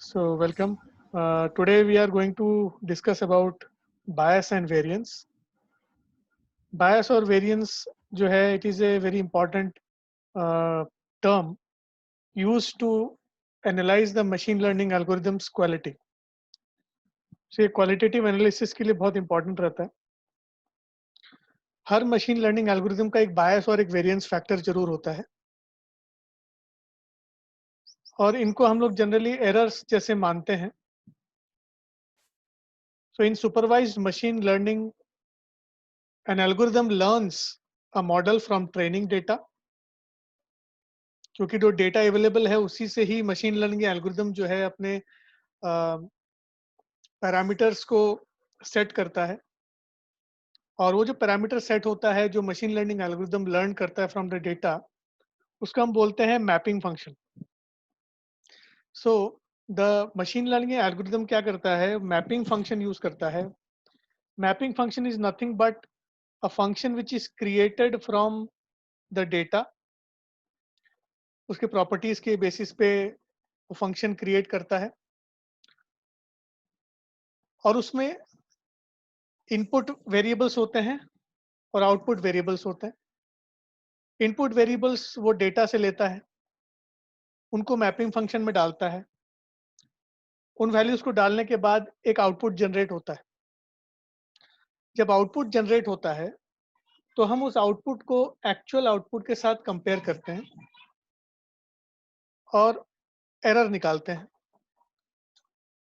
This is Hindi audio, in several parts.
So welcome. Today we are going to discuss about bias and variance. Bias or variance जो है it is a very important term used to analyze the machine learning algorithms quality. So ये qualitative analysis के लिए बहुत important रहता है. हर machine learning algorithm का एक bias और एक variance factor जरूर होता है. और इनको हम लोग generally errors जैसे मानते हैं. So in supervised machine learning, an algorithm learns a model from training data. क्योंकि जो डेटा अवेलेबल है उसी से ही मशीन लर्निंग एल्गोरिदम जो है अपने पैरामीटर्स को सेट करता है और वो जो पैरामीटर सेट होता है जो मशीन लर्निंग एल्गोरिदम लर्न करता है फ्रॉम द डेटा उसको हम बोलते हैं mapping function. So the machine learning algorithm क्या करता है, मैपिंग फंक्शन यूज करता है. Mapping function is nothing but a function which is created from the data. उसके प्रॉपर्टीज के बेसिस पे वो फंक्शन क्रिएट करता है और उसमें इनपुट वेरिएबल्स होते हैं और आउटपुट वेरिएबल्स होते हैं. इनपुट वेरिएबल्स वो डेटा से लेता है, उनको मैपिंग फंक्शन में डालता है. उन वैल्यूज को डालने के बाद एक आउटपुट जनरेट होता है. जब आउटपुट जनरेट होता है तो हम उस आउटपुट को एक्चुअल आउटपुट के साथ कंपेयर करते हैं और एरर निकालते हैं.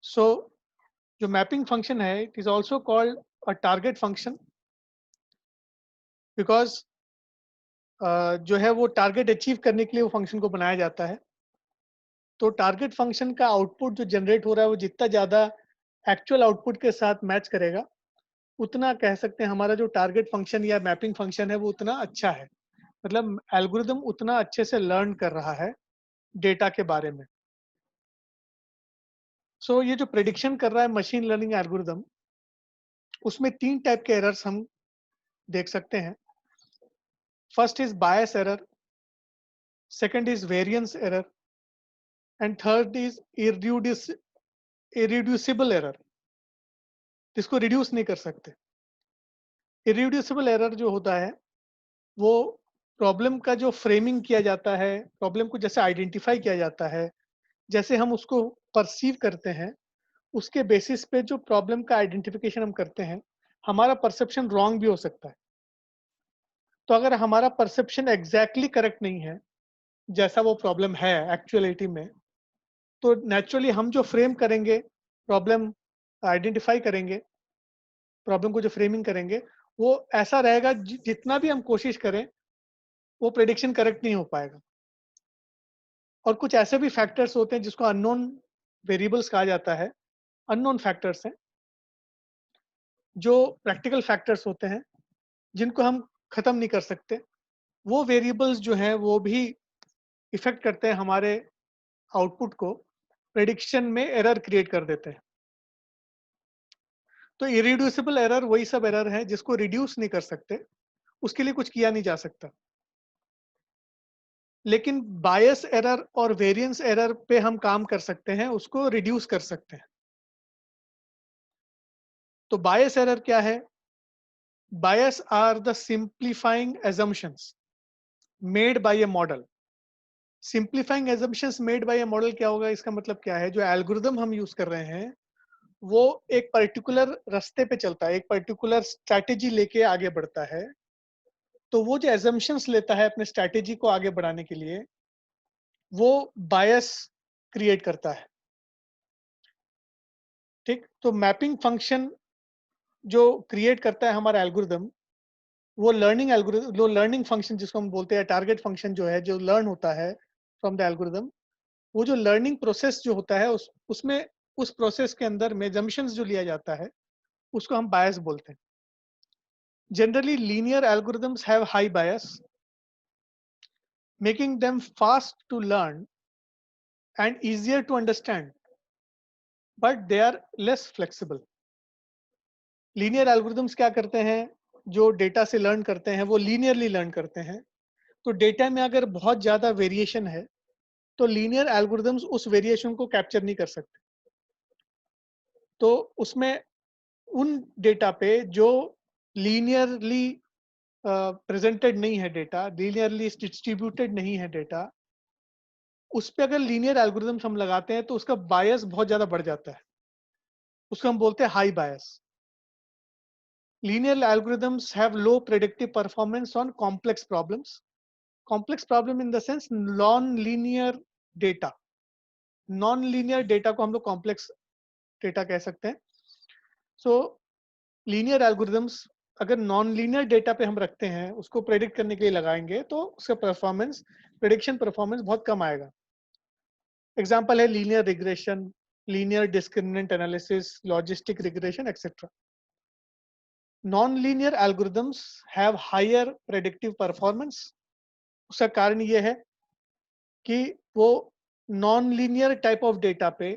सो जो मैपिंग फंक्शन है it is also called a target function because जो है वो टारगेट अचीव करने के लिए वो फंक्शन को बनाया जाता है. तो टारगेट फंक्शन का आउटपुट जो जनरेट हो रहा है वो जितना ज़्यादा एक्चुअल आउटपुट के साथ मैच करेगा उतना कह सकते हैं हमारा जो टारगेट फंक्शन या मैपिंग फंक्शन है वो उतना अच्छा है. मतलब एल्गोरिदम उतना अच्छे से लर्न कर रहा है डेटा के बारे में. सो ये जो प्रेडिक्शन कर रहा है मशीन लर्निंग एल्गोरिदम उसमें 3 टाइप के एरर्स हम देख सकते हैं. First is bias error, second is variance error and third is irreducible error, जिसको रिड्यूस नहीं कर सकते. इरिड्यूसिबल एरर जो होता है वो प्रॉब्लम का जो फ्रेमिंग किया जाता है, प्रॉब्लम को जैसे आइडेंटिफाई किया जाता है, जैसे हम उसको परसीव करते हैं उसके बेसिस पे जो प्रॉब्लम का आइडेंटिफिकेशन हम करते हैं हमारा परसेप्शन रॉन्ग भी हो सकता है. तो अगर हमारा परसेप्शन एग्जैक्टली करेक्ट नहीं है जैसा वो प्रॉब्लम है एक्चुअलिटी में, तो नेचुरली हम जो फ्रेम करेंगे, प्रॉब्लम आइडेंटिफाई करेंगे, प्रॉब्लम को जो फ्रेमिंग करेंगे वो ऐसा रहेगा जितना भी हम कोशिश करें वो प्रेडिक्शन करेक्ट नहीं हो पाएगा. और कुछ ऐसे भी फैक्टर्स होते हैं जिसको अननोन वेरिएबल्स कहा जाता है. अननोन फैक्टर्स हैं जो प्रैक्टिकल फैक्टर्स होते हैं जिनको हम खत्म नहीं कर सकते. वो वेरिएबल्स जो हैं वो भी इफेक्ट करते हैं हमारे आउटपुट को, प्रेडिक्शन में एरर क्रिएट कर देते हैं. तो इरिड्यूसिबल एरर वही सब एरर है जिसको रिड्यूस नहीं कर सकते, उसके लिए कुछ किया नहीं जा सकता. लेकिन बायस एरर और वेरिएंस एरर पे हम काम कर सकते हैं, उसको रिड्यूस कर सकते हैं. तो बायस एरर क्या है? Bias are the simplifying assumptions made by a model. Simplifying assumptions made by a model क्या होगा, इसका मतलब क्या है? जो एल्गोरिदम हम यूज कर रहे हैं वो एक पर्टिकुलर रास्ते पे चलता है, एक पर्टिकुलर स्ट्रैटेजी लेके आगे बढ़ता है. तो वो जो assumptions लेता है अपने स्ट्रैटेजी को आगे बढ़ाने के लिए वो बायस क्रिएट करता है. ठीक, तो मैपिंग फंक्शन जो क्रिएट करता है हमारा एल्गोरिदम, वो लर्निंग एल्गोरिदम, जो लर्निंग फंक्शन जिसको हम बोलते हैं टारगेट फंक्शन जो है, जो लर्न होता है फ्रॉम द एल्गोरिदम, वो जो लर्निंग प्रोसेस जो होता है उसमें उस प्रोसेस के अंदर में assumptions जो लिया जाता है उसको हम बायस बोलते हैं. Generally linear algorithms have high bias, making them fast to learn and easier to understand, but they are less flexible. Linear algorithms क्या करते हैं, जो डेटा से लर्न करते हैं वो लीनियरली लर्न करते हैं. तो डेटा में अगर बहुत ज़्यादा वेरिएशन है तो लीनियर एल्गोरिदम्स उस वेरिएशन को कैप्चर नहीं कर सकते। तो उसमें उन डेटा पे जो लीनियरली प्रेजेंटेड नहीं है डेटा, लीनियरली डिस्ट्रीब्यूटेड नहीं है डेटा, उस पे अगर लीनियर एल्गोरिदम्स हम लगाते हैं तो उसका बायस बहुत ज़्यादा बढ़ जाता है। उसको हम बोलते हैं high bias. Linear algorithms have low predictive performance on complex problems. Complex problem in the sense non-linear data. Non-linear data को हम लोग complex data कह सकते हैं. So linear algorithms अगर non-linear data पे हम रखते हैं, उसको predict करने के लिए लगाएंगे, तो उसका performance, prediction performance बहुत कम आएगा. Example है linear regression, linear discriminant analysis, logistic regression, etc. Non-linear algorithms have higher predictive performance. उसका कारण ये है कि वो non linear type of data पे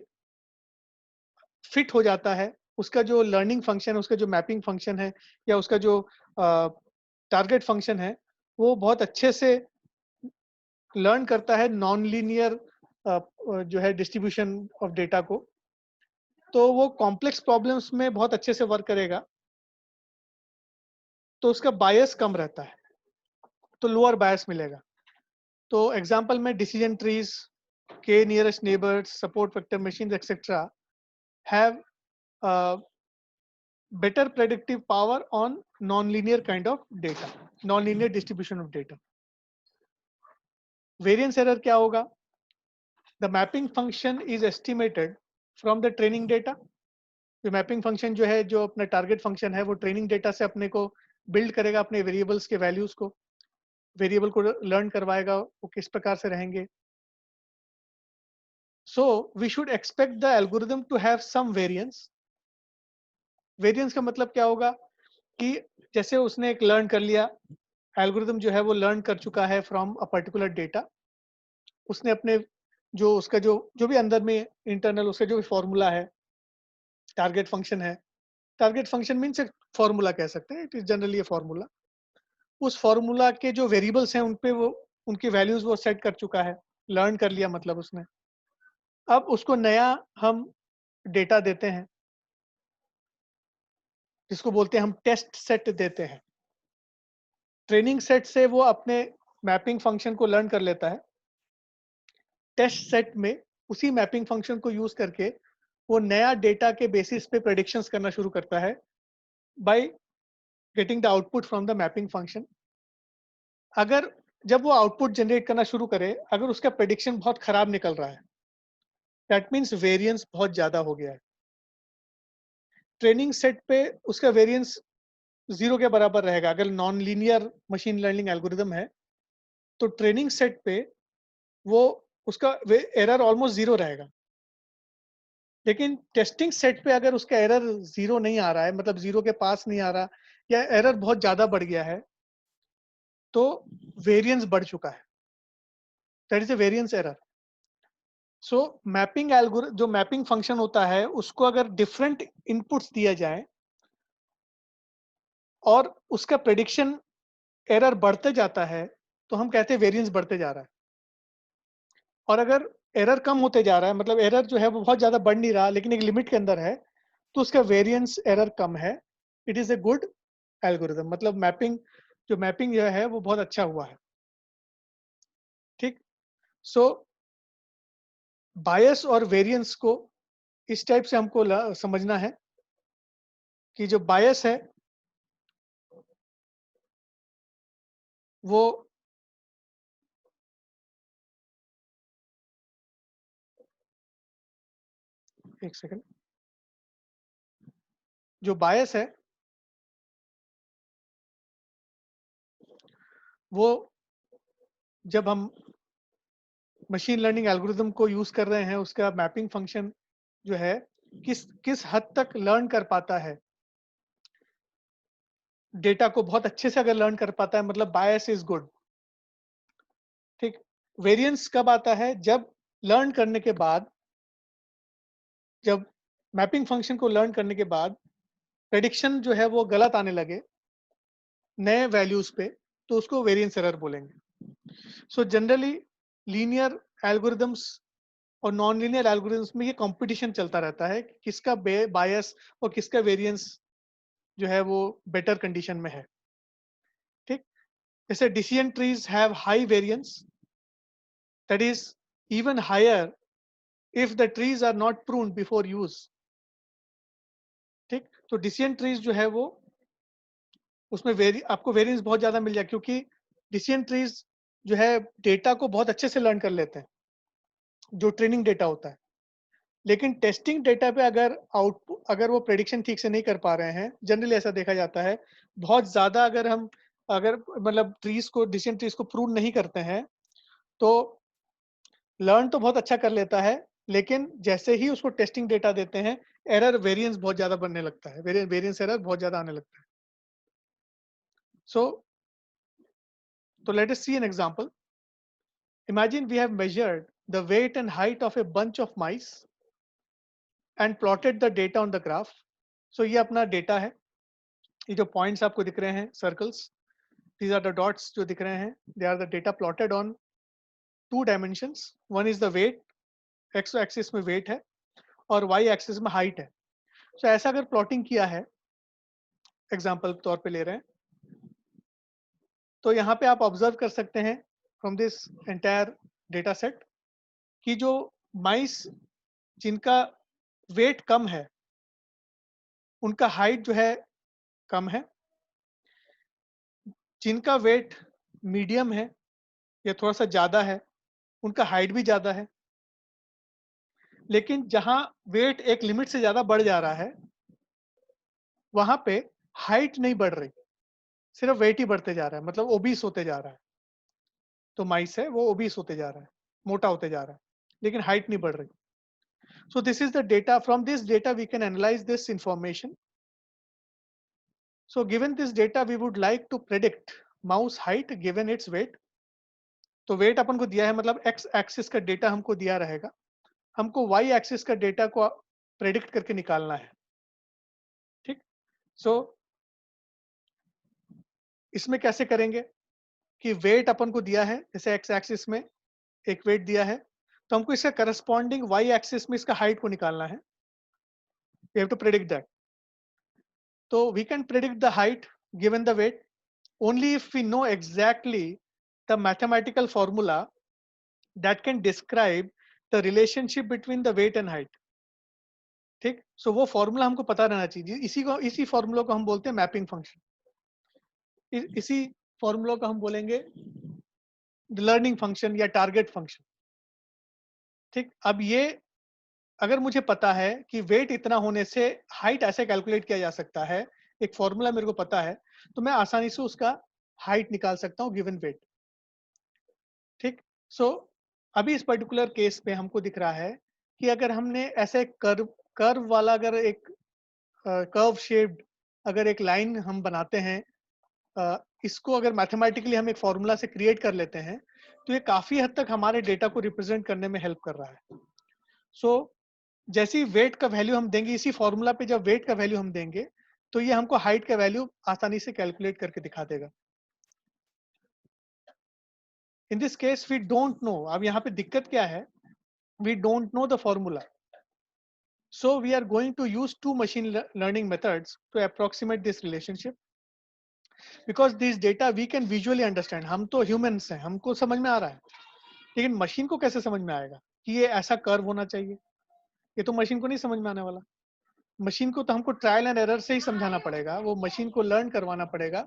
फिट हो जाता है। उसका जो लर्निंग फंक्शन है, उसका जो मैपिंग फंक्शन है, या उसका जो टारगेट फंक्शन है, वो बहुत अच्छे से लर्न करता है नॉन लीनियर जो है डिस्ट्रीब्यूशन ऑफ डेटा को। तो वो कॉम्प्लेक्स प्रॉब्लम्स में बहुत अच्छे से वर्क करेगा, तो उसका बायस कम रहता है, तो लोअर बायस मिलेगा। तो एग्जांपल में डिसीजन ट्रीज, के nearest neighbours, support vector machines etcetera have better predictive power on non-linear kind of data, non-linear distribution of data. Variance error क्या होगा? The mapping function is estimated from the training data. जो mapping function जो है, जो अपना target function है, वो training data से अपने को build करेगा अपने variables के values को, variable को learn करवाएगा वो किस प्रकार से रहेंगे. So we should expect the algorithm to have some variance. Variance का मतलब क्या होगा कि जैसे उसने एक learn कर लिया, एल्गोरिदम जो है वो लर्न कर चुका है फ्रॉम अ पर्टिकुलर डेटा। उसने अपने जो उसका जो भी अंदर में इंटरनल उसका जो भी फॉर्मूला है, टारगेट फंक्शन है, टारगेट फंक्शन मीन्स एक फॉर्मूला कह सकते हैं, it is generally a formula. उस फॉर्मूला के जो वेरिएबल्स हैं उन पे वो उनकी वैल्यूज वो सेट कर चुका है, लर्न कर लिया मतलब उसने। अब उसको नया हम डेटा देते हैं जिसको बोलते हैं हम टेस्ट सेट देते हैं। ट्रेनिंग सेट से वो अपने मैपिंग फंक्शन को लर्न कर लेता है। टेस्ट सेट में उसी मैपिंग फंक्शन को यूज करके वो नया डेटा के बेसिस पे प्रेडिक्शंस करना शुरू करता है by getting the output from the mapping function. अगर जब वो आउटपुट जनरेट करना शुरू करे, अगर उसका प्रेडिक्शन बहुत खराब निकल रहा है, दैट मीन्स वेरिएंस बहुत ज्यादा हो गया है। ट्रेनिंग सेट पे उसका वेरिएंस 0 के बराबर रहेगा। अगर non linear machine learning algorithm है तो ट्रेनिंग सेट पे वो उसका एरर ऑलमोस्ट 0 रहेगा। लेकिन टेस्टिंग सेट पे अगर उसका एरर 0 नहीं आ रहा है, मतलब 0 के पास नहीं आ रहा, या एरर बहुत ज़्यादा बढ़ गया है, तो वेरिएंस बढ़ चुका है। That is a variance error. So mapping algorithm जो मैपिंग फंक्शन होता है, उसको अगर डिफरेंट इनपुट्स दिया जाए और उसका प्रेडिक्शन एरर बढ़ते जाता है, तो हम कहते हैं वेरिएंस बढ़ते जा रहा है। और अगर एरर कम होते जा रहा है, मतलब एरर जो है वो बहुत ज़्यादा बढ़ नहीं रहा लेकिन एक लिमिट के अंदर है, तो उसका वेरिएंस एरर कम है। It is a good algorithm, मतलब मैपिंग जो है वो बहुत अच्छा हुआ है। ठीक। सो बायस और वेरिएंस को इस टाइप से हमको समझना है कि जो बायस है वो एक सेकंड, जो बायस है वो जब हम मशीन लर्निंग एल्गोरिथम को यूज कर रहे हैं, उसका मैपिंग फंक्शन जो है किस किस हद तक लर्न कर पाता है, डेटा को बहुत अच्छे से अगर लर्न कर पाता है, मतलब बायस इज गुड। ठीक। वेरिएंस कब आता है? जब लर्न करने के बाद, जब मैपिंग फंक्शन को लर्न करने के बाद प्रेडिक्शन जो है वो गलत आने लगे नए वैल्यूज पे, तो उसको वेरिएंस एरर बोलेंगे। सो जनरली लीनियर एल्गोरिदम्स और नॉन लीनियर एल्गोरिदम्स में ये कंपटीशन चलता रहता है कि किसका बायस और किसका वेरिएंस जो है वो बेटर कंडीशन में है। ठीक, जैसे decision trees have high variance, that is even higher if the trees are not pruned before use. ठीक, तो डिसीजन ट्रीज जो है वो उसमें आपको वेरिएंस बहुत ज्यादा मिल जाए, क्योंकि डिसीजन ट्रीज जो है डेटा को बहुत अच्छे से लर्न कर लेते हैं, जो ट्रेनिंग डेटा होता है। लेकिन टेस्टिंग डेटा पे अगर वो प्रेडिक्शन ठीक से नहीं कर पा रहे हैं, जनरली ऐसा देखा जाता है, बहुत ज़्यादा अगर मतलब ट्रीज़ को, डिसीजन ट्रीज़ को प्रूव नहीं करते हैं, तो लर्न तो बहुत अच्छा कर लेता है, लेकिन जैसे ही उसको टेस्टिंग डेटा देते हैं, एरर वेरिएंस बहुत ज़्यादा बनने लगता है, वेरिएंस एरर बहुत ज़्यादा आने लगता है। सो तो let us see an example. Imagine we have measured the weight and height of a bunch of mice and plotted the data on the graph. So ये अपना डेटा है, ये जो पॉइंट्स आपको दिख रहे हैं, circles, these are the dots जो दिख रहे हैं, they are the data plotted on 2 dimensions. One is the weight, x axis में weight है और y axis में height है। so ऐसा अगर plotting किया है, एग्जाम्पल तौर पे ले रहे हैं, तो यहाँ पे आप ऑब्जर्व कर सकते हैं from this entire data set कि जो माइस जिनका वेट कम है उनका हाइट जो है कम है, जिनका वेट मीडियम है या थोड़ा सा ज़्यादा है उनका हाइट भी ज़्यादा है। लेकिन जहाँ वेट एक लिमिट से ज़्यादा बढ़ जा रहा है, वहाँ पे हाइट नहीं बढ़ रही, सिर्फ वेट ही बढ़ते जा रहा है, मतलब ओबीस होते जा रहा है। तो माइस है वो ओबीस होते जा रहा है, मोटा होते जा रहा है, लेकिन हाइट नहीं बढ़ रही। So this is the data, from this data we can analyze this information. So given this data we would like to predict mouse height given its weight. तो वेट अपन को दिया है, मतलब एक्स एक्सिस का डेटा हमको दिया रहेगा, हमको वाई एक्सिस का डेटा को प्रेडिक्ट करके निकालना है। ठीक, सो इसमें कैसे करेंगे कि वेट अपन को दिया है, जैसे एक्स एक्सिस में एक वेट दिया है, तो हमको इसका करस्पॉन्डिंग वाई एक्सिस में इसका हाइट को निकालना है। We have to predict that. तो we can predict the height given the weight only if we know exactly the mathematical formula that can describe the relationship between the weight and height। ठीक, सो वो फॉर्मूला हमको पता रहना चाहिए, इसी फॉर्मूला को हम बोलते हैं मैपिंग फंक्शन। इसी फॉर्मूला को हम बोलेंगे लर्निंग फंक्शन या टारगेट फंक्शन। ठीक, अब ये अगर मुझे पता है कि वेट इतना होने से हाइट ऐसे कैलकुलेट किया जा सकता है, एक फॉर्मूला मेरे को पता है, तो मैं आसानी से उसका हाइट निकाल सकता हूँ गिवन वेट। ठीक, सो अभी इस पर्टिकुलर केस पे हमको दिख रहा है कि अगर हमने ऐसे कर्व वाला अगर एक कर्व शेप्ड अगर एक लाइन हम बनाते हैं, इसको अगर मैथमेटिकली हम एक फॉर्मूला से क्रिएट कर लेते हैं, तो ये काफी हद तक हमारे डेटा को रिप्रेजेंट करने में हेल्प कर रहा है। सो जैसे ही वेट का वैल्यू हम देंगे इसी फॉर्मूला पे, जब वेट का वैल्यू हम देंगे तो ये हमको हाइट का वैल्यू आसानी से कैलकुलेट करके दिखा देगा। In this case we don't know, अब यहाँ पे दिक्कत क्या है, we don't know the formula. So we are going to use two machine learning methods to approximate this relationship, because these data we can visually understand। हम तो humans हैं, हमको समझ में आ रहा है, लेकिन मशीन को कैसे समझ में आएगा कि ये ऐसा कर्व होना चाहिए? ये तो मशीन को नहीं समझ में आने वाला। मशीन को तो हमको ट्रायल एंड एरर से ही समझाना पड़ेगा, वो मशीन को लर्न करवाना पड़ेगा।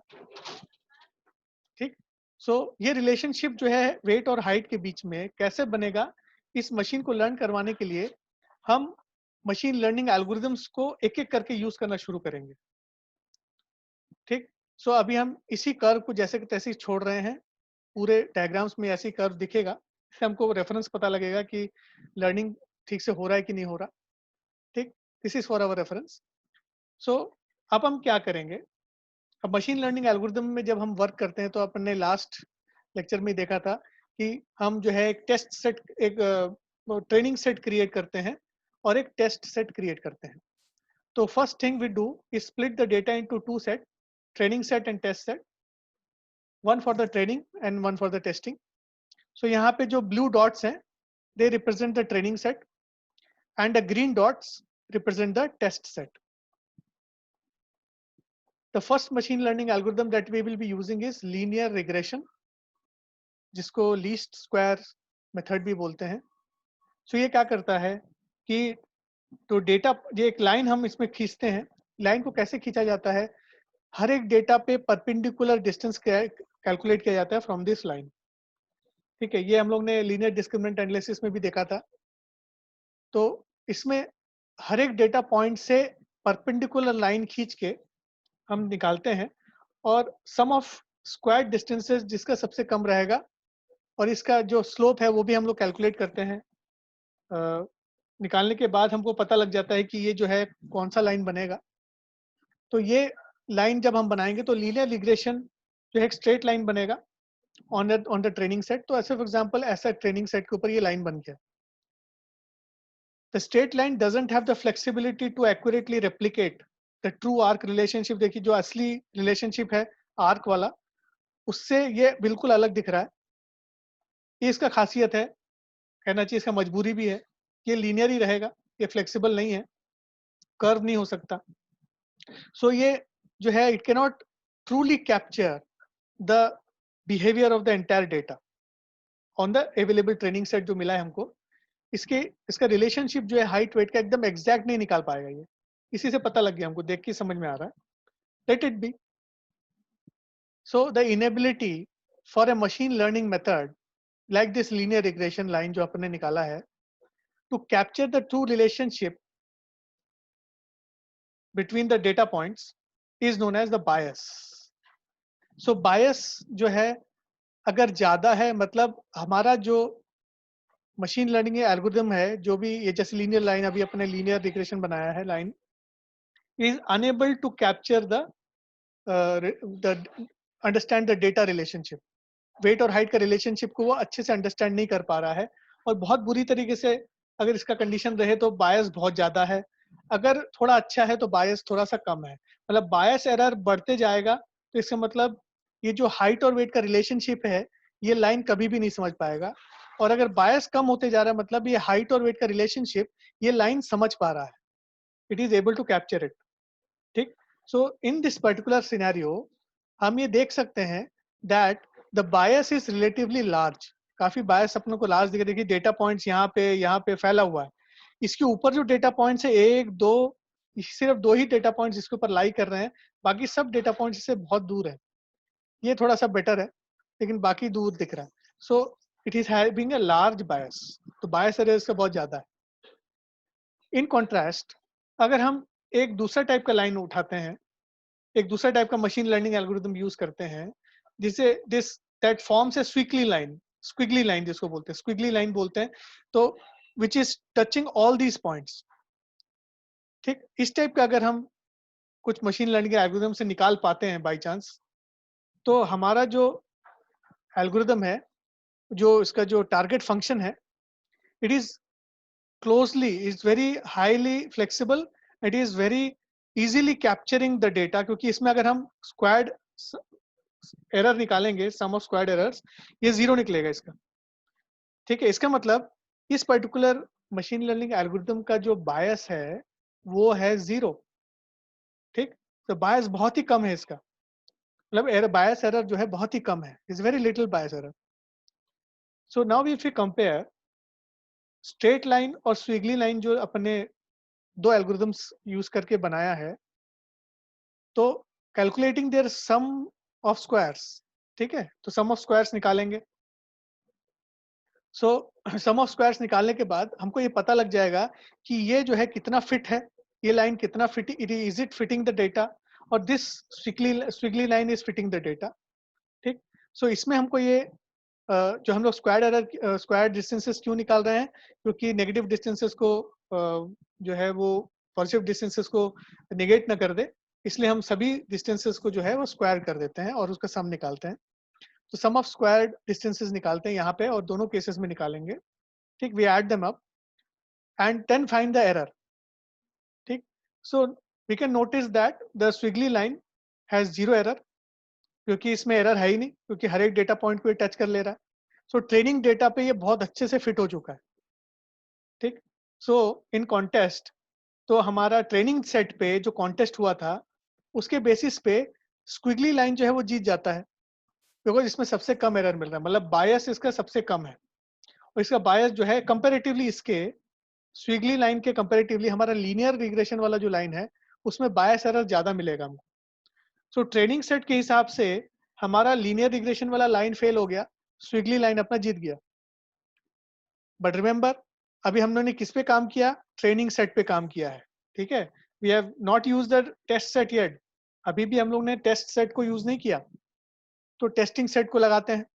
ठीक, सो ये रिलेशनशिप जो है वेट और हाइट के बीच में कैसे बनेगा, इस मशीन को लर्न करवाने के लिए हम मशीन लर्निंग एल्गोरिदम्स को एक एक करके यूज करना शुरू करेंगे। ठीक, सो अभी हम इसी कर्व को जैसे कि तैसे ही छोड़ रहे हैं, पूरे डायग्राम्स में ऐसी कर्व दिखेगा, इससे हमको रेफरेंस पता लगेगा कि लर्निंग ठीक से हो रहा है कि नहीं हो रहा। ठीक, this is for our reference. So अब हम क्या करेंगे, अब मशीन लर्निंग एल्गोरिदम में जब हम वर्क करते हैं, तो अपन ने लास्ट लेक्चर में देखा था कि हम जो है एक टेस्ट सेट, एक ट्रेनिंग सेट क्रिएट करते हैं और एक टेस्ट सेट क्रिएट करते हैं। तो first thing we do is split the data into 2 set, training set and test set, one for the training and one for the testing. So यहाँ पे जो ब्लू डॉट्स हैं they represent the training set, and the green dots represent the test set. The first machine learning algorithm that we will be using is linear regression, जिसको लीस्ट स्क्वायर मेथड भी बोलते हैं. सो ये क्या करता है कि तो डेटा, ये एक लाइन हम इसमें खींचते हैं. लाइन को कैसे खींचा जाता है? हर एक डेटा पे परपेंडिकुलर डिस्टेंस कैलकुलेट किया जाता है फ्रॉम दिस लाइन. ठीक है, ये हम लोग ने लीनियर डिस्क्रिमिनेंट एनालिसिस में भी देखा था. तो इसमें हर एक डेटा पॉइंट से परपेंडिकुलर लाइन खींच के हम निकालते हैं, और सम ऑफ स्क्वायर डिस्टेंसेस जिसका सबसे कम रहेगा, और इसका जो स्लोप है वो भी हम लोग कैलकुलेट करते हैं. निकालने के बाद हमको पता लग जाता है कि ये जो है कौन सा लाइन बनेगा. तो ये लाइन जब हम बनाएंगे तो लीनियर रिग्रेशन जो है एक स्ट्रेट लाइन बनेगा ऑन द ट्रेनिंग सेट. तो ऐसे फॉर एग्जांपल ऐसा ट्रेनिंग सेट के ऊपर ये लाइन बन गया. The straight line doesn't have the flexibility to accurately replicate the true arc relationship. देखिए जो असली रिलेशनशिप है आर्क वाला, उससे ये बिल्कुल अलग दिख रहा है. ये इसका खासियत है, कहना चाहिए इसका मजबूरी भी है. ये लीनियर ही रहेगा, ये फ्लेक्सिबल नहीं है, कर्व नहीं हो सकता. सो ये जो है it can not truly capture the behaviour of the entire data on the available training set जो मिला है हमको. इसका रिलेशनशिप जो है हाइट वेट का एकदम एग्जैक्ट नहीं निकाल पाएगा. ये इसी से पता लग गया हमको, देख के समझ में आ रहा है. Let it be. So the inability for a machine learning method like this linear regression line जो अपने निकाला है, to capture the true relationship between the data points is known as the bias. So bias जो है अगर ज्यादा है, मतलब हमारा जो मशीन लर्निंग एल्गोरिथम है, जो भी ये जैसे लीनियर लाइन अभी अपने लीनियर रिग्रेशन बनाया है, line is unable to capture the understand the data relationship. Weight और हाइट का रिलेशनशिप को वो अच्छे से अंडरस्टैंड नहीं कर पा रहा है, और बहुत बुरी तरीके से अगर इसका कंडीशन रहे तो बायस बहुत ज्यादा है. अगर थोड़ा अच्छा है तो बायस थोड़ा सा कम है. मतलब बायस एरर बढ़ते जाएगा, तो इसका मतलब ये जो हाइट और वेट का रिलेशनशिप है ये लाइन कभी भी नहीं समझ पाएगा. और अगर बायस कम होते जा रहा है, मतलब ये हाइट और वेट का रिलेशनशिप ये लाइन समझ पा रहा है, it is able to capture it. ठीक. So in this particular scenario हम ये देख सकते हैं that the bias is relatively large. काफी बायस अपने को लार्ज दिखे. देखिए डेटा पॉइंट्स यहाँ पे फैला हुआ है. इसके ऊपर जो डेटा पॉइंट्स है, एक दो, सिर्फ दो ही डेटा पॉइंट्स इसके ऊपर लाई कर रहे हैं, बाकी सब डेटा पॉइंट्स इससे बहुत दूर है. ये थोड़ा सा बेटर है, लेकिन बाकी दूर दिख रहा है. So it is having a large bias. तो बायस एरर इसका बहुत ज्यादा है. इन कॉन्ट्रास्ट अगर हम एक दूसरा टाइप का लाइन उठाते हैं, एक दूसरा टाइप का मशीन लर्निंग एल्गोरिथम यूज करते हैं, जिसे this that forms a squiggly line जिसको बोलते हैं, स्क्विगली लाइन बोलते हैं. तो which is touching all these points. ठीक. इस टाइप का अगर हम कुछ मशीन लर्निंग एल्गोरिथम से निकाल पाते हैं बाय चांस, तो हमारा जो एल्गोरिथम है, जो इसका जो टारगेट फंक्शन है, it is closely is very highly flexible. It is very easily capturing the data, क्योंकि इसमें अगर हम स्क्वायर्ड एरर निकालेंगे, सम ऑफ स्क्वायर्ड एरर्स, ये जीरो निकलेगा इसका. ठीक है. इसका मतलब इस पर्टिकुलर मशीन लर्निंग एल्गोरिथम का जो बायस है वो है जीरो. ठीक. तो बायस बहुत ही कम है इसका, मतलब बायस एरर जो है बहुत ही कम है, is very little bias error. So now if you compare straight line और स्विगली लाइन जो अपने दो एल्गोरिथम्स यूज करके बनाया है, तो calculating their sum of squares. ठीक है. तो सम ऑफ स्क्वायर्स निकालेंगे. सो सम ऑफ स्क्वायर्स निकालने के बाद हमको ये पता लग जाएगा कि ये जो है कितना फिट है, ये लाइन कितना fit, is it fitting the data, और this squiggly line is fitting the data. ठीक. सो इसमें हमको ये जो हम लोग स्क्वायर डिस्टेंसेस क्यों निकाल रहे हैं, क्योंकि नेगेटिव डिस्टेंसेस को जो है वो पॉजिटिव डिस्टेंसेस को नेगेट ना कर दे, इसलिए हम सभी डिस्टेंसेस को जो है वो स्क्वायर कर देते हैं और उसका सम निकालते हैं. तो सम ऑफ स्क्वायर्ड डिस्टेंसेस निकालते हैं यहाँ पे, और दोनों केसेस में निकालेंगे. ठीक. We add them up and then find the error. ठीक. So we can notice that the squiggly line has zero error, क्योंकि इसमें एरर है ही नहीं, क्योंकि हर एक डेटा पॉइंट को ये टच कर ले रहा है. सो ट्रेनिंग डेटा पे ये बहुत अच्छे से फिट हो चुका है. ठीक। सो इन कॉन्टेस्ट, तो हमारा ट्रेनिंग सेट पे जो कॉन्टेस्ट हुआ था, उसके बेसिस पे स्क्विगली लाइन जो है वो जीत जाता है, बिकॉज इसमें सबसे कम एरर मिल रहा है, मतलब बायस इसका सबसे कम है। और इसका बायस जो है कंपेरेटिवली इसके स्क्विगली लाइन के कंपेरेटिवली हमारा लीनियर रिग्रेशन वाला जो लाइन है उसमें बायस एरर ज्यादा मिलेगा हमको। सो ट्रेनिंग सेट के हिसाब से हमारा लीनियर रिग्रेशन वाला लाइन फेल हो गया, स्क्विगली लाइन अपना जीत गया। बट रिमेंबर, अभी हम लोगों ने किस पे काम किया? ट्रेनिंग सेट पे काम किया है, ठीक है। We have not use the test set yet, अभी भी हम लोग ने टेस्ट सेट को यूज नहीं किया। तो टेस्टिंग सेट को लगाते हैं।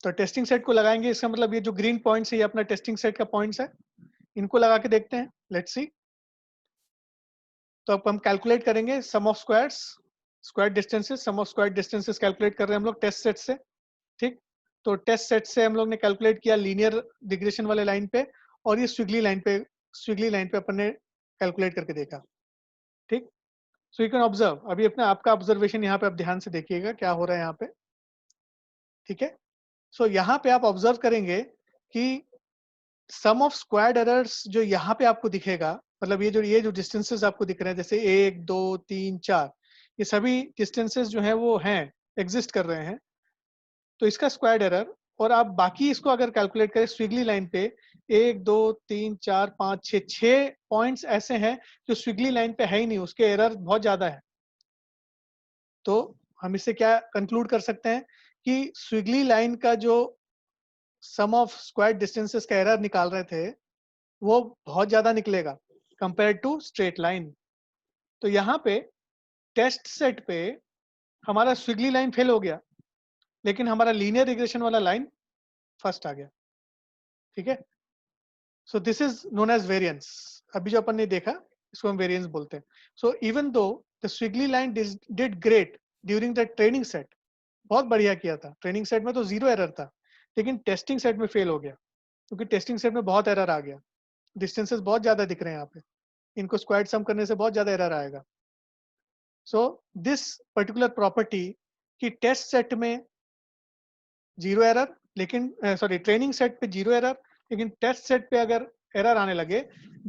तो टेस्टिंग सेट को लगाएंगे, इसका मतलब ये जो ग्रीन पॉइंट्स है ये अपना टेस्टिंग सेट का पॉइंट्स है, इनको लगा के देखते हैं, लेट्स सी। तो अब हम कैलकुलेट करेंगे sum of squares, square distances, sum of square distances calculate कर रहे हैं हम लोग टेस्ट सेट से, ठीक। तो टेस्ट सेट से हम लोग ने कैलकुलेट किया लीनियर रिग्रेशन वाले लाइन पे, और ये स्विगली लाइन पे अपन ने कैलकुलेट करके देखा, ठीक। सो यू कैन ऑब्जर्व, अभी अपने आपका ऑब्जर्वेशन यहाँ पे आप ध्यान से देखिएगा क्या हो रहा है यहाँ पे, ठीक है। सो यहाँ पे आप ऑब्जर्व करेंगे कि सम ऑफ स्क्वायर्ड एरर्स जो यहाँ पे आपको दिखेगा, मतलब ये जो डिस्टेंसेस आपको दिख रहे हैं, जैसे 1 2 3 4, ये सभी डिस्टेंसेस जो हैं वो हैं, एग्जिस्ट कर रहे हैं। तो इसका स्क्वायर्ड एरर, और आप बाकी इसको अगर कैलकुलेट करें स्विगली लाइन पे, 1 2 3 4 5 6, 6 पॉइंट्स ऐसे हैं जो स्विगली लाइन पे है ही नहीं, उसके एरर बहुत ज्यादा है। तो हम इससे क्या कंक्लूड कर सकते हैं कि स्विगली लाइन का जो सम ऑफ स्क्वायर डिस्टेंसेस का एरर निकाल रहे थे वो बहुत ज्यादा निकलेगा कंपेयर टू स्ट्रेट लाइन। तो यहाँ पे टेस्ट सेट पे हमारा स्विगली लाइन फेल हो गया, लेकिन हमारा लीनियर रिग्रेशन वाला लाइन फर्स्ट आ गया, ठीक है। So this is known as variance. अभी जो अपन ने देखा इसको हम वेरिएंस बोलते हैं। So even though the squiggly line did great during the training set, बहुत बढ़िया किया था, ट्रेनिंग सेट में तो जीरो एरर था, लेकिन टेस्टिंग सेट में फेल हो गया, क्योंकि टेस्टिंग सेट में बहुत एरर आ गया, डिस्टेंसेस बहुत ज्यादा दिख रहे हैं यहाँ पे, इनको स्क्वायर सम करने से बहुत ज्यादा एरर आएगा। सो दिस पर्टिकुलर प्रॉपर्टी कि टेस्ट सेट में जीरो एरर, लेकिन सॉरी ट्रेनिंग सेट पे जीरो एरर, लेकिन टेस्ट सेट पे अगर एरर आने लगे,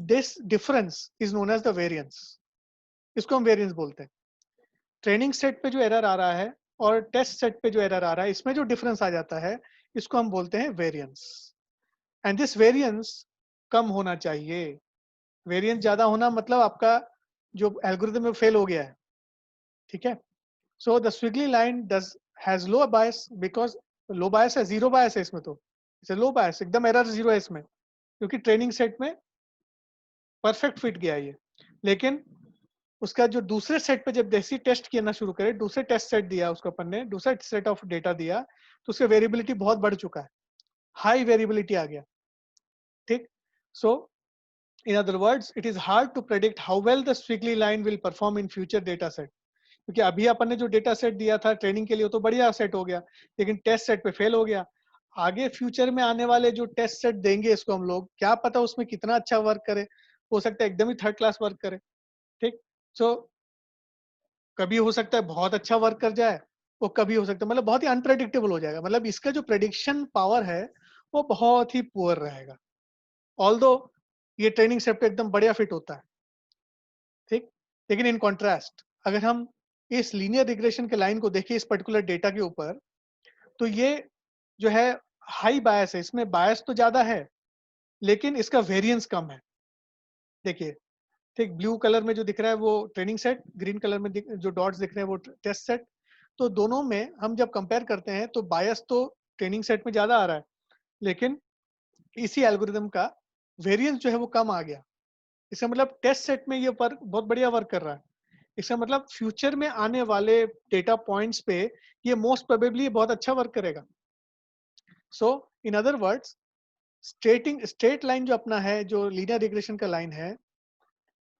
this difference is known as the variance. इसको हम वेरिएंस बोलते हैं। ट्रेनिंग सेट पे जो एरर आ रहा है और टेस्ट सेट पे जो एरर आ रहा है, इसमें जो डिफरेंस आ जाता है, इसको हम बोलते हैं वेरिएंस। एंड दिस वेरिएंस कम होना चाहिए। वेरिएंस ज्यादा होना मतलब आपका जो एल्गोरिथम में फेल हो गया है, ठीक है। So the squiggly line does has low bias, because low bias है, जीरो बायस है इसमें, तो इसे लो बायस, एकदम एरर जीरो है इसमें, क्योंकि ट्रेनिंग सेट में परफेक्ट फिट गया ये। लेकिन उसका जो दूसरे सेट पे जब जैसे टेस्ट करना शुरू करे, दूसरे टेस्ट सेट दिया उसको अपन ने, दूसरा सेट ऑफ डेटा दिया, तो उसका वेरिएबिलिटी बहुत बढ़ चुका है, हाई वेरिएबिलिटी आ गया, ठीक। So in other words, it is hard to predict how well the squiggly line will perform in future data set, क्योंकि अभी अपन ने जो डेटा सेट दिया था ट्रेनिंग के लिए तो बढ़िया सेट हो गया, लेकिन टेस्ट सेट पे फेल हो गया। आगे फ्यूचर में आने वाले जो टेस्ट सेट देंगे इसको हम लोग, क्या पता उसमें कितना अच्छा वर्क करे, हो सकता है एकदम ही थर्ड क्लास वर्क करे, ठीक। सो कभी हो सकता है बहुत अच्छा वर्क कर जाए, वो कभी हो सकता है मतलब बहुत ही अनप्रेडिक्टेबल हो जाएगा, मतलब इसका जो प्रेडिक्शन पावर है वो बहुत ही पुअर रहेगा। ऑल्दो ये ट्रेनिंग सेट पे एकदम बढ़िया फिट होता है, ठीक। लेकिन इन कॉन्ट्रास्ट अगर हम इस लीनियर रिग्रेशन के लाइन को देखें इस पर्टिकुलर डेटा के ऊपर, तो ये जो है हाई बायस है, इसमें बायस तो ज्यादा है लेकिन इसका वेरिएंस कम है। देखिए, ठीक, ब्लू कलर में जो दिख रहा है वो ट्रेनिंग सेट, ग्रीन कलर में जो डॉट्स दिख रहे हैं वो टेस्ट सेट। तो दोनों में हम जब कंपेयर करते हैं तो बायस तो ट्रेनिंग सेट में ज्यादा आ रहा है, लेकिन इसी एल्गोरिदम का वेरिएंस जो है वो कम आ गया। इसका मतलब टेस्ट सेट में ये वर्क बहुत बढ़िया वर्क कर रहा है। इसका मतलब फ्यूचर में आने वाले डेटा पॉइंट्स पे ये मोस्ट प्रोबेबली बहुत अच्छा वर्क करेगा। So in other words, straight line जो अपना है, जो लीनियर रिग्रेशन का लाइन है,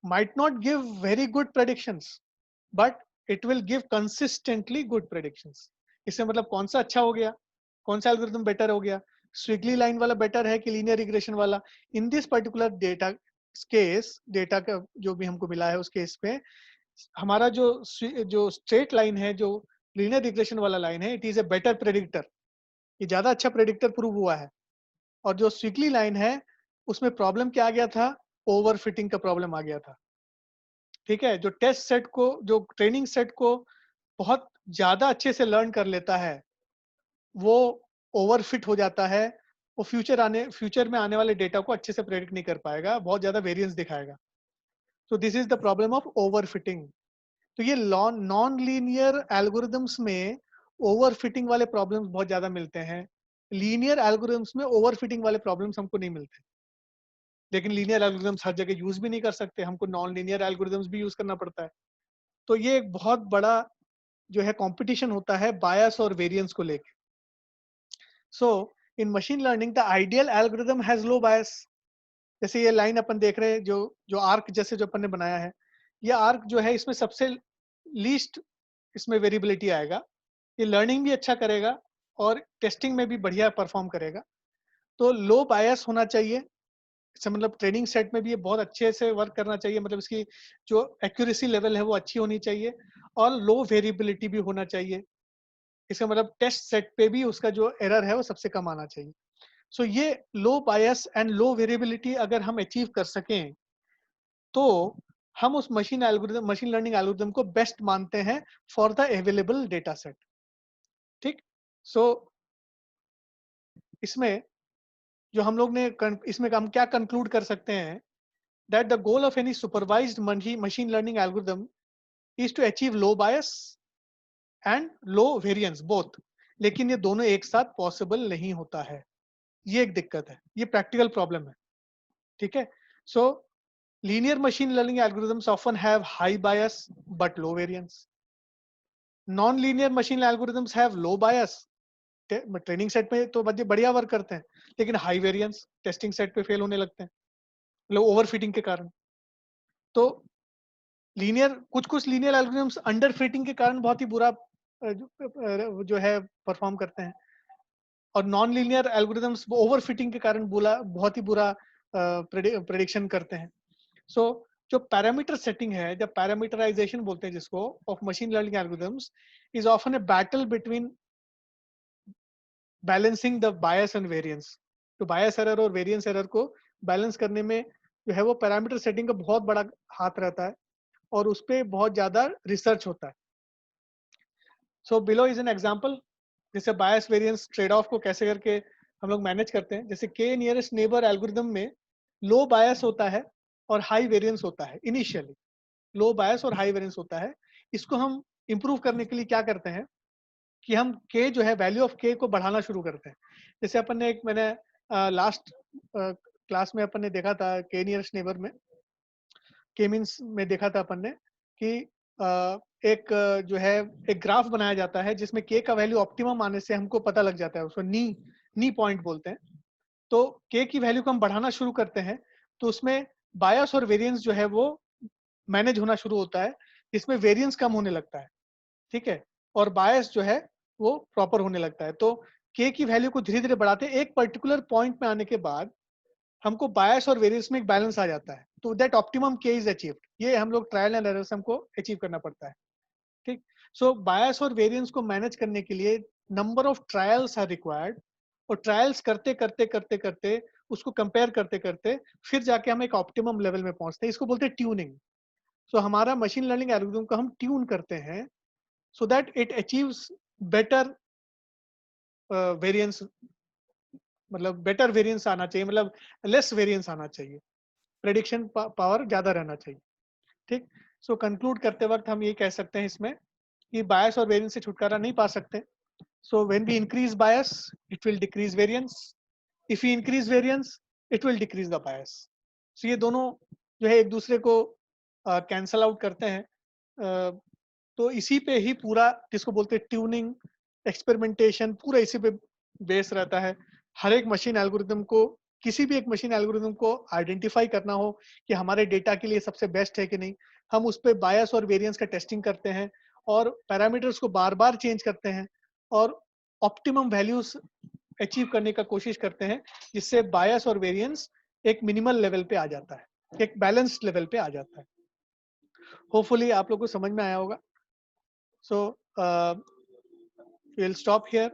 might not give very good predictions, but it will give consistently good predictions। इससे मतलब कौन सा अच्छा हो गया, कौन सा एल्गोरिथम बेटर हो गया, स्विगली लाइन वाला बेटर है कि लीनियर रिग्रेशन वाला। इन this particular data case, data का जो भी हमको मिला है उस केस पे हमारा जो स्ट्रेट लाइन है, जो लीनियर रिग्रेशन वाला लाइन है, it is a better predictor, ये ज्यादा अच्छा प्रेडिक्टर प्रूव हुआ है। और जो स्विगली लाइन है उसमें प्रॉब्लम क्या आ गया था? ओवर फिटिंग का प्रॉब्लम आ गया था। ठीक है, जो टेस्ट सेट को, जो ट्रेनिंग सेट को बहुत ज्यादा अच्छे से लर्न कर लेता है, वो ओवर फिट हो जाता है। वो फ्यूचर में आने वाले डेटा को अच्छे से प्रेडिक्ट नहीं कर पाएगा, बहुत ज्यादा वेरिएंस दिखाएगा। तो this is the problem of over fitting. तो ये नॉन लीनियर एल्गोरिदम्स में ओवर फिटिंग वाले प्रॉब्लम्स बहुत ज्यादा मिलते हैं। लीनियर एल्गोरिदम्स में ओवर फिटिंग वाले प्रॉब्लम्स हमको नहीं मिलते। लेकिन लीनियर एल्गोरिदम्स हर जगह यूज भी नहीं कर सकते, हमको नॉन लीनियर एल्गोरिदम्स भी यूज करना पड़ता है। तो ये एक बहुत बड़ा जो है कंपटीशन होता है बायस और वेरिएंस को लेके। So in machine learning the ideal algorithm has low bias. जैसे ये लाइन अपन देख रहे हैं, जो जो आर्क जैसे जो अपन ने बनाया है, ये आर्क जो है इसमें सबसे लीस्ट इसमें वेरिएबिलिटी आएगा। ये लर्निंग भी अच्छा करेगा और टेस्टिंग में भी बढ़िया परफॉर्म करेगा। तो लो बायस होना चाहिए। इससे मतलब ट्रेनिंग सेट में भी ये बहुत अच्छे से वर्क करना चाहिए, मतलब इसकी जो एक्यूरेसी लेवल है वो अच्छी होनी चाहिए, और लो वेरिएबिलिटी भी होना चाहिए। इसका मतलब टेस्ट सेट पे भी उसका जो एरर है वो सबसे कम आना चाहिए। सो ये लो बायस एंड लो वेरिएबिलिटी अगर हम अचीव कर सकें, तो हम उस मशीन लर्निंग एल्गोरिदम को बेस्ट मानते हैं for the available data set. ठीक। सो इसमें जो हम लोग ने इसमें हम क्या कंक्लूड कर सकते हैं, that the goal of any supervised machine learning algorithm is to achieve low bias and low variance both. लेकिन ये दोनों एक साथ पॉसिबल नहीं होता है, ये एक दिक्कत है, ये प्रैक्टिकल प्रॉब्लम है। ठीक है। सो linear machine learning algorithms often have high bias but low variance. Non linear machine algorithms have low bias, training set में तो बढ़िया वर्क करते हैं, लेकिन हाई वेरिएंस टेस्टिंग सेट पे फेल होने लगते हैं, मतलब ओवर फिटिंग के कारण। तो लीनियर कुछ कुछ लीनियर एल्गोरिथम्स अंडर फिटिंग के कारण बहुत ही बुरा जो है परफॉर्म करते हैं, और non linear algorithms over fitting के कारण बहुत ही बुरा प्रेडिक्शन करते हैं। सो जो पैरामीटर सेटिंग है, जब पैरामीटराइजेशन बोलते हैं जिसको, of machine learning algorithms is often a battle between balancing the bias and variance. तो बायस एरर और वेरिएंस एरर को बैलेंस करने में जो है वो पैरामीटर सेटिंग का बहुत बड़ा हाथ रहता है, और उस पर बहुत ज्यादा रिसर्च होता है। So below is an example, जैसे बायस वेरिएंस ट्रेड ऑफ को कैसे करके हम लोग मैनेज करते हैं। जैसे के नियरेस्ट नेबर एल्गोरिदम में लो बायस होता है और हाई वेरिएंस होता है। इनिशियली लो बायस और हाई वेरिएंस होता है। इसको हम इंप्रूव करने के लिए क्या करते हैं कि हम के जो है वैल्यू ऑफ के को बढ़ाना शुरू करते हैं। जैसे अपन ने मैंने लास्ट क्लास में अपन ने देखा था के नियरेस्ट नेबर में, के मीन्स में देखा था अपन ने कि एक जो है एक ग्राफ बनाया जाता है जिसमें के का वैल्यू ऑप्टिमम आने से हमको पता लग जाता है, उसको नी पॉइंट बोलते हैं। तो के की वैल्यू को हम बढ़ाना शुरू करते हैं, तो उसमें बायस और वेरिएंस जो है वो मैनेज होना शुरू होता है, जिसमें वेरिएंस कम होने लगता है। ठीक है, और बायस जो है वो प्रॉपर होने लगता है। तो के की वैल्यू को धीरे धीरे बढ़ाते एक पर्टिकुलर पॉइंट में आने के बाद हमको बायस और वेरिएंस में एक बैलेंस आ जाता है, तो दैट ऑप्टिमम के इज अचीव्ड। ये हम लोग ट्रायल एंड एरर से हमको अचीव करना पड़ता है। ठीक। सो बायस और वेरिएंस को मैनेज करने के लिए number of trials are required, और ट्रायल्स करते करते करते करते उसको कंपेयर करते करते फिर जाके हम एक ऑप्टिमम लेवल में पहुंचते हैं, इसको बोलते हैं ट्यूनिंग। सो हमारा मशीन लर्निंग एल्गोरिथम को हम ट्यून करते हैं so that it achieves better variance, मतलब बेटर वेरिएंस आना चाहिए, मतलब लेस वेरिएंस आना चाहिए, प्रेडिक्शन पावर ज्यादा रहना चाहिए। ठीक। सो कंक्लूड करते वक्त हम ये कह सकते हैं इसमें कि बायस और वेरिएंस से छुटकारा नहीं पा सकते। So when we increase bias it will decrease variance, if you increase variance it will decrease the bias. So ये दोनों जो है एक दूसरे को कैंसल आउट करते हैं। तो इसी पे ही पूरा जिसको बोलते हैं ट्यूनिंग, एक्सपेरिमेंटेशन, पूरा इसी पे बेस रहता है। हर एक मशीन एल्गोरिदम को, किसी भी एक मशीन एल्गोरिदम को आइडेंटिफाई करना हो कि हमारे डेटा के लिए सबसे बेस्ट है कि नहीं, हम उस पर बायस और वेरिएंस का टेस्टिंग करते हैं, और पैरामीटर्स को बार बार चेंज करते हैं, और ऑप्टिमम वैल्यूज अचीव करने का कोशिश करते हैं, जिससे बायस और वेरिएंस एक मिनिमल लेवल पे आ जाता है, एक बैलेंस्ड लेवल पे आ जाता है। होपफुली आप लोग को समझ में आया होगा। सो we'll stop here.